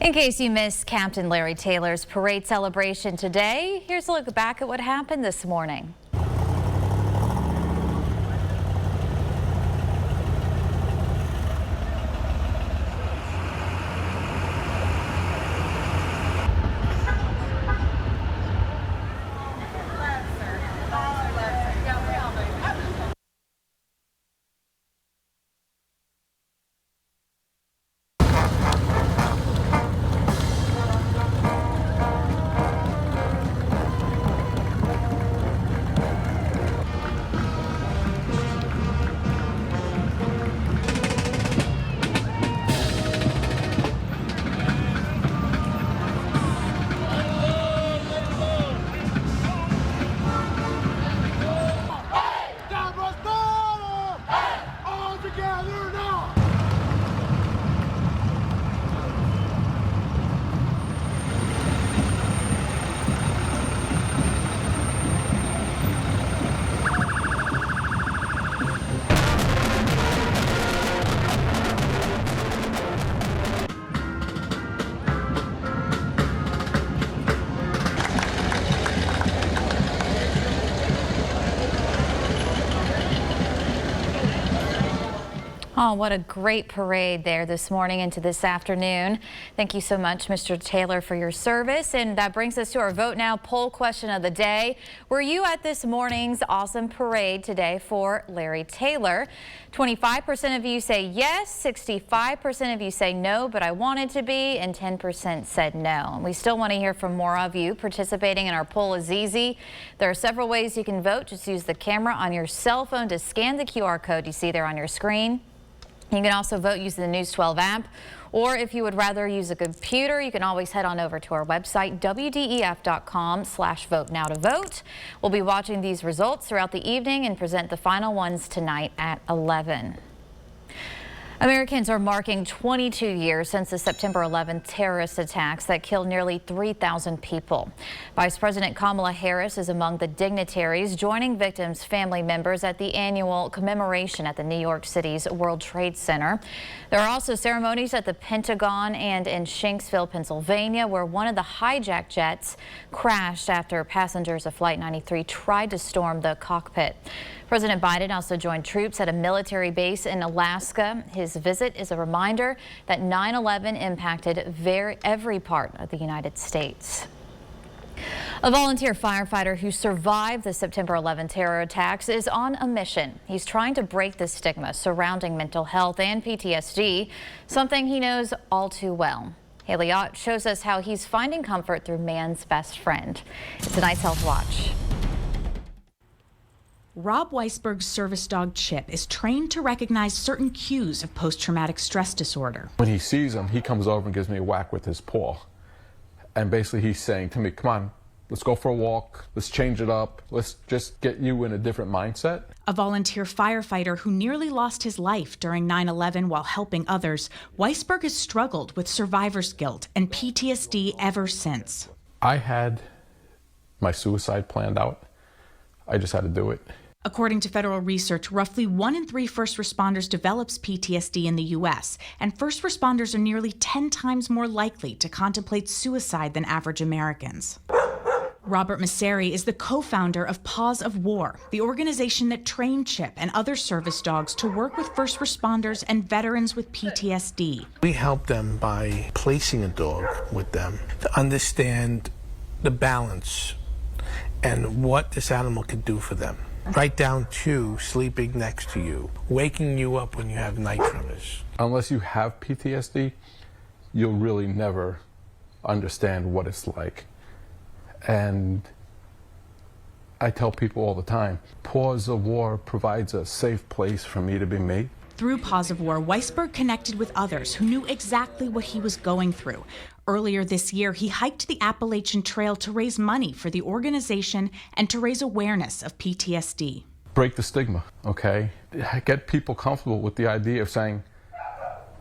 In case you missed Captain Larry Taylor's parade celebration today, here's a look back at what happened this morning. Oh, what a great parade there this morning into this afternoon. Thank you so much, Mr. Taylor, for your service. And that brings us to our Vote Now poll question of the day. Were you at this morning's awesome parade today for Larry Taylor? 25% of you say yes, 65% of you say no, but I wanted to be, and 10% said no. And we still want to hear from more of you. Participating in our poll is easy. There are several ways you can vote. Just use the camera on your cell phone to scan the QR code you see there on your screen. You can also vote using the News 12 app, or if you would rather use a computer, you can always head on over to our website, wdef.com/vote now to vote. We'll be watching these results throughout the evening and present the final ones tonight at 11. Americans are marking 22 years since the September 11th terrorist attacks that killed nearly 3,000 people. Vice President Kamala Harris is among the dignitaries joining victims' family members at the annual commemoration at the New York City's World Trade Center. There are also ceremonies at the Pentagon and in Shanksville, Pennsylvania, where one of the hijacked jets crashed after passengers of Flight 93 tried to storm the cockpit. President Biden also joined troops at a military base in Alaska. His visit is a reminder that 9/11 impacted every part of the United States. A volunteer firefighter who survived the September 11 terror attacks is on a mission. He's trying to break the stigma surrounding mental health and PTSD, something he knows all too well. Haley Ott shows us how he's finding comfort through man's best friend. It's tonight's Health Watch. Rob Weisberg's service dog Chip is trained to recognize certain cues of post-traumatic stress disorder. When he sees them, he comes over and gives me a whack with his paw. And basically he's saying to me, come on, let's go for a walk, let's change it up, let's just get you in a different mindset. A volunteer firefighter who nearly lost his life during 9/11 while helping others, Weisberg has struggled with survivor's guilt and PTSD ever since. I had my suicide planned out. I just had to do it. According to federal research, roughly 1 in 3 first responders develops PTSD in the U.S., and first responders are nearly 10 times more likely to contemplate suicide than average Americans. Robert Masseri is the co-founder of Paws of War, the organization that trained Chip and other service dogs to work with first responders and veterans with PTSD. We help them by placing a dog with them to understand the balance and what this animal can do for them. Right down to sleeping next to you, waking you up when you have night terrors. Unless you have PTSD, you'll really never understand what it's like. And I tell people all the time, Paws of War provides a safe place for me to be me. Through Paws of War, Weisberg connected with others who knew exactly what he was going through. Earlier this year, he hiked the Appalachian Trail to raise money for the organization and to raise awareness of PTSD. Break the stigma, okay? Get people comfortable with the idea of saying,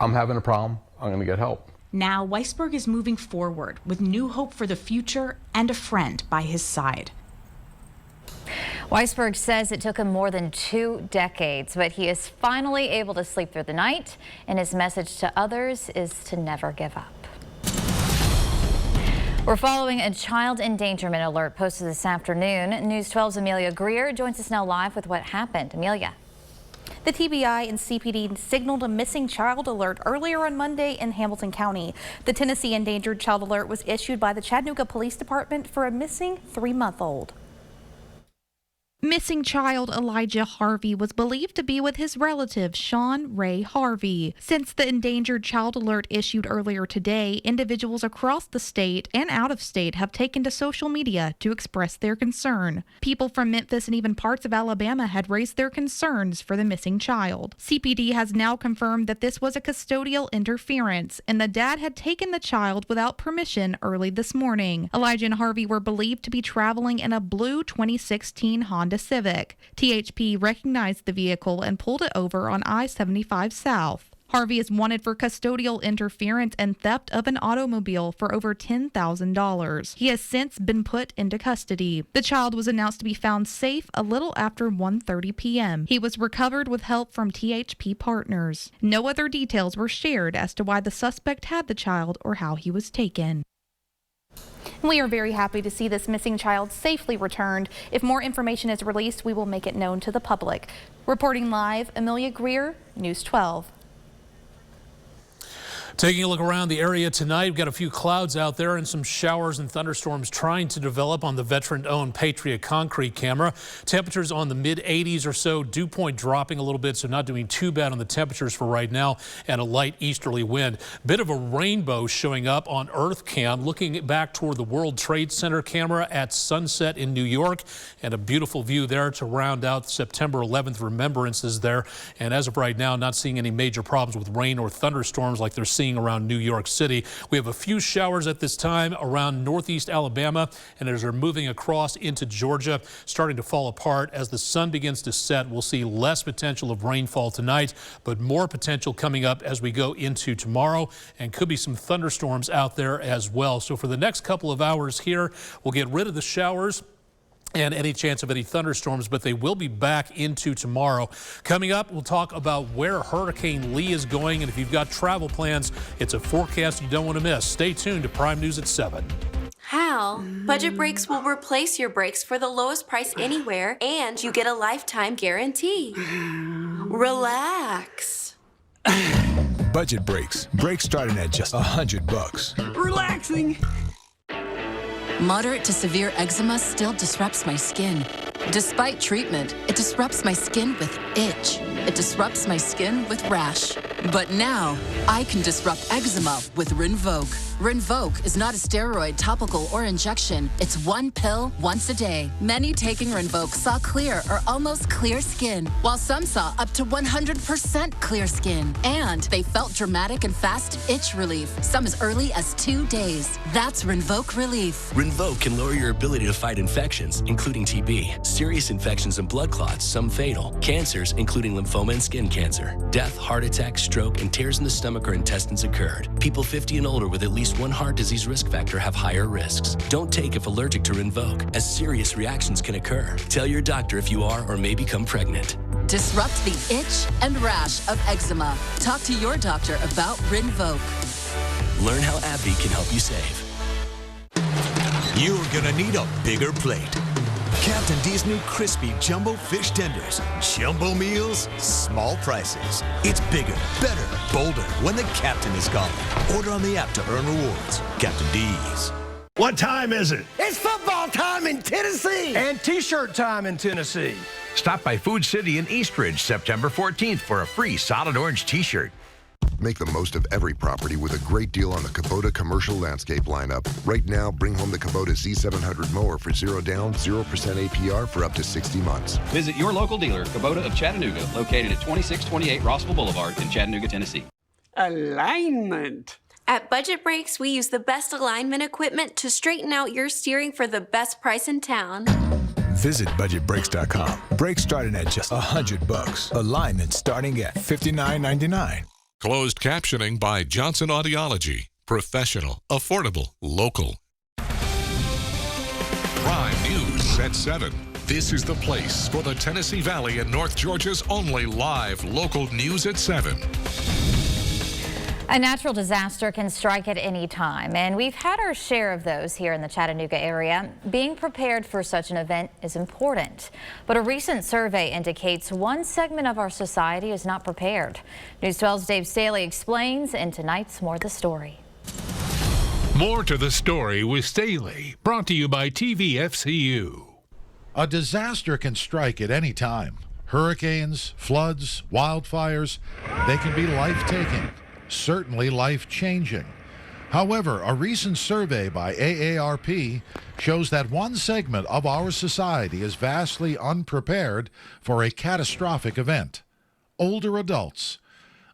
I'm having a problem, I'm gonna get help. Now, Weisberg is moving forward with new hope for the future and a friend by his side. Weisberg says it took him more than 2 decades, but he is finally able to sleep through the night, and his message to others is to never give up. We're following a child endangerment alert posted this afternoon. News 12's Amelia Greer joins us now live with what happened. Amelia. The TBI and CPD signaled a missing child alert earlier on Monday in Hamilton County. The Tennessee Endangered Child Alert was issued by the Chattanooga Police Department for a missing 3-month-old. Missing child Elijah Harvey was believed to be with his relative, Sean Ray Harvey. Since the Endangered Child Alert issued earlier today, individuals across the state and out of state have taken to social media to express their concern. People from Memphis and even parts of Alabama had raised their concerns for the missing child. CPD has now confirmed that this was a custodial interference, and the dad had taken the child without permission early this morning. Elijah and Harvey were believed to be traveling in a blue 2016 Honda Civic. THP recognized the vehicle and pulled it over on I-75 South. Harvey is wanted for custodial interference and theft of an automobile for over $10,000. He has since been put into custody. The child was announced to be found safe a little after 1:30 p.m. He was recovered with help from THP partners. No other details were shared as to why the suspect had the child or how he was taken. We are very happy to see this missing child safely returned. If more information is released, we will make it known to the public. Reporting live, Amelia Greer, News 12. Taking a look around the area tonight, we've got a few clouds out there and some showers and thunderstorms trying to develop on the veteran-owned Patriot concrete camera. Temperatures on the mid-80s or so, dew point dropping a little bit, so not doing too bad on the temperatures for right now, and a light easterly wind. Bit of a rainbow showing up on Earth Cam, looking back toward the World Trade Center camera at sunset in New York, and a beautiful view there to round out September 11th remembrances there. And as of right now, not seeing any major problems with rain or thunderstorms like they're seeing around New York City. We have a few showers at this time around northeast Alabama, and as they're moving across into Georgia, starting to fall apart as the sun begins to set. We'll see less potential of rainfall tonight, but more potential coming up as we go into tomorrow, and could be some thunderstorms out there as well. So for the next couple of hours here, we'll get rid of the showers and any chance of any thunderstorms, but they will be back into tomorrow. Coming up, we'll talk about where Hurricane Lee is going, and if you've got travel plans, it's a forecast you don't want to miss. Stay tuned to Prime News at 7. Hal, Budget Brakes will replace your brakes for the lowest price anywhere, and you get a lifetime guarantee. Relax. Budget Brakes. Brakes starting at just $100. Relaxing. Moderate to severe eczema still disrupts my skin. Despite treatment, it disrupts my skin with itch. It disrupts my skin with rash. But now, I can disrupt eczema with Rinvoq. Rinvoq is not a steroid, topical, or injection. It's one pill once a day. Many taking Rinvoq saw clear or almost clear skin, while some saw up to 100% clear skin. And they felt dramatic and fast itch relief, some as early as 2 days. That's Rinvoq Relief. Rinvoq can lower your ability to fight infections, including TB, serious infections and blood clots, some fatal, cancers, including lymphoma and skin cancer. Death, heart attack, stroke, and tears in the stomach or intestines occurred. People 50 and older with at least one heart disease risk factor have higher risks. Don't take if allergic to Rinvoq, as serious reactions can occur. Tell your doctor if you are or may become pregnant. Disrupt the itch and rash of eczema. Talk to your doctor about Rinvoq. Learn how AbbVie can help you save. You're gonna need a bigger plate. Captain D's new crispy jumbo fish tenders. Jumbo meals, small prices. It's bigger, better, bolder when the captain is calling. Order on the app to earn rewards. Captain D's. What time is it? It's football time in Tennessee. And t-shirt time in Tennessee. Stop by Food City in Eastridge September 14th for a free solid orange t-shirt. Make the most of every property with a great deal on the Kubota commercial landscape lineup. Right now, bring home the Kubota Z700 mower for 0 down, 0% APR for up to 60 months. Visit your local dealer, Kubota of Chattanooga, located at 2628 Rossville Boulevard in Chattanooga, Tennessee. Alignment. At Budget Brakes, we use the best alignment equipment to straighten out your steering for the best price in town. Visit budgetbrakes.com. Brakes starting at just $100. Alignment starting at $59.99. Closed captioning by Johnson Audiology. Professional, affordable, local. Prime News at 7. This is the place for the Tennessee Valley and North Georgia's only live local news at 7. A natural disaster can strike at any time, and we've had our share of those here in the Chattanooga area. Being prepared for such an event is important, but a recent survey indicates one segment of our society is not prepared. News 12's Dave Staley explains in tonight's More the Story. More to the story with Staley, brought to you by TVFCU. A disaster can strike at any time. Hurricanes, floods, wildfires, they can be life-taking. Certainly life-changing. However, a recent survey by AARP shows that one segment of our society is vastly unprepared for a catastrophic event. Older adults.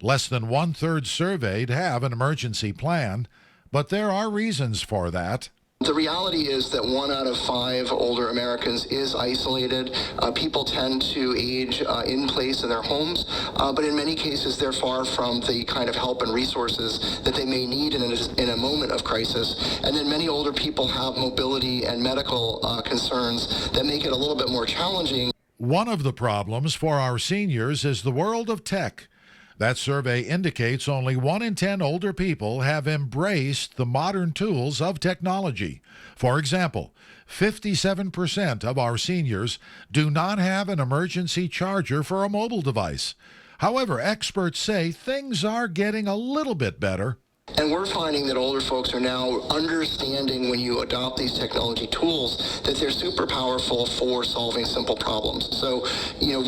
Less than one-third surveyed have an emergency plan, but there are reasons for that. The reality is that 1 out of 5 older Americans is isolated. People tend to age in place in their homes, but in many cases they're far from the kind of help and resources that they may need in a moment of crisis. And then many older people have mobility and medical concerns that make it a little bit more challenging. One of the problems for our seniors is the world of tech. That survey indicates only 1 in 10 older people have embraced the modern tools of technology. For example, 57% of our seniors do not have an emergency charger for a mobile device. However, experts say things are getting a little bit better. And we're finding that older folks are now understanding when you adopt these technology tools that they're super powerful for solving simple problems. So,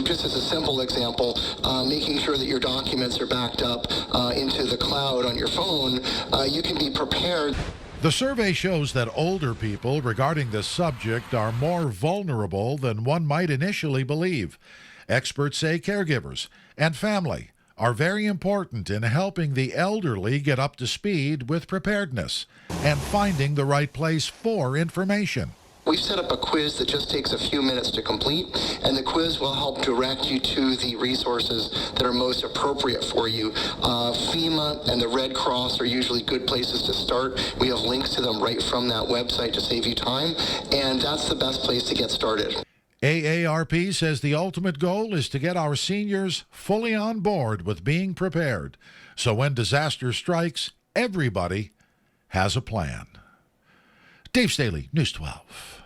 just as a simple example, making sure that your documents are backed up into the cloud on your phone, you can be prepared. The survey shows that older people regarding this subject are more vulnerable than one might initially believe. Experts say caregivers and family are very important in helping the elderly get up to speed with preparedness and finding the right place for information. We've set up a quiz that just takes a few minutes to complete, and the quiz will help direct you to the resources that are most appropriate for you. FEMA and the Red Cross are usually good places to start. We have links to them right from that website to save you time, and that's the best place to get started. AARP says the ultimate goal is to get our seniors fully on board with being prepared. So when disaster strikes, everybody has a plan. Dave Staley, News 12.